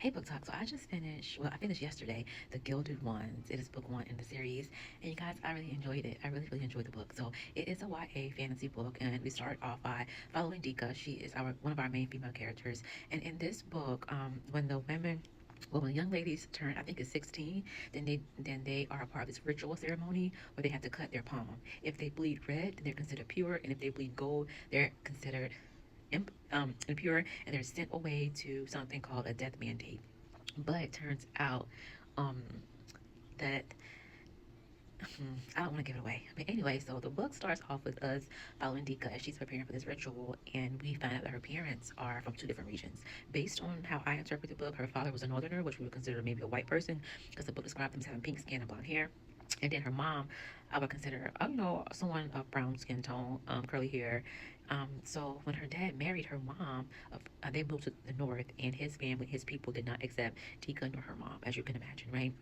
Hey Book Talk. So I just finished, well, I finished yesterday, The Gilded Ones. It is book one in the series. And you guys, I really enjoyed it. I really enjoyed the book. So it is a YA fantasy book. And we start off by following Dika. She is one of our main female characters. And in this book, when the women when young ladies turn, I think it's 16, then they are a part of this ritual ceremony where they have to cut their palm. If they bleed red, then they're considered pure, and if they bleed gold, they're considered impure, and they're sent away to something called a death mandate. But it turns out um, that I don't want to give it away. But anyway, so the book starts off with us following Dika as she's preparing for this ritual, and we find out that her parents are from two different regions. Based on how I interpret the book, her father was a northerner, which we would consider maybe a white person, because the book described them as having pink skin and blonde hair. And then her mom, I would consider, someone of brown skin tone, curly hair. So when her dad married her mom, they moved to the north, and his family, his people, did not accept Tika nor her mom, as you can imagine, right?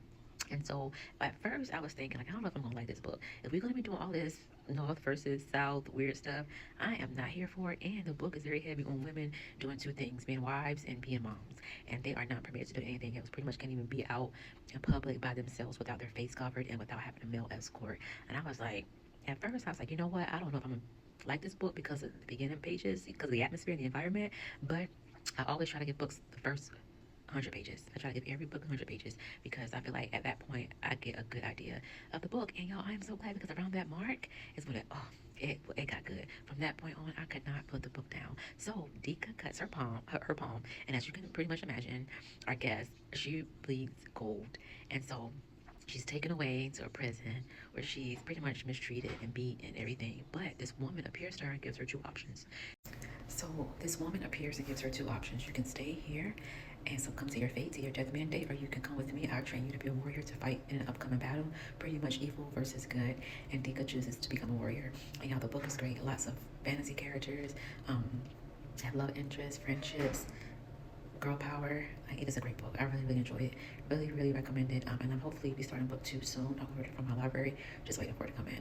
And so at first I was thinking, like, I don't know if I'm gonna like this book. If we're gonna be doing all this North versus South weird stuff, I am not here for it. And the book is very heavy on women doing two things: being wives and being moms. And they are not permitted to do anything else. Pretty much can't even be out in public by themselves without their face covered and without having a male escort. And I was like, at first I was like, you know what? I don't know if I'm gonna like this book because of the beginning pages, because of the atmosphere and the environment. But I always try to give books the first 100 pages. I try to give every book 100 pages because I feel like at that point I get a good idea of the book. And y'all, I am so glad because around that mark is when it got good. From that point on, I could not put the book down. So Dika cuts her palm, and as you can pretty much imagine, our guest, she bleeds gold, and so she's taken away to a prison where she's pretty much mistreated and beat and everything. But this woman appears to her and gives her two options. So this woman appears and gives her two options. You can stay here and succumb to your fate, to your death mandate, or you can come with me. I'll train you to be a warrior to fight in an upcoming battle. Pretty much evil versus good. And Dika chooses to become a warrior. And y'all, the book is great. Lots of fantasy characters, um, have love interests, friendships, girl power. Like, it is a great book. I really enjoyed it. Really recommend it. And I'm hopefully be starting book two soon. I'll order it from my library. Just waiting for it to come in.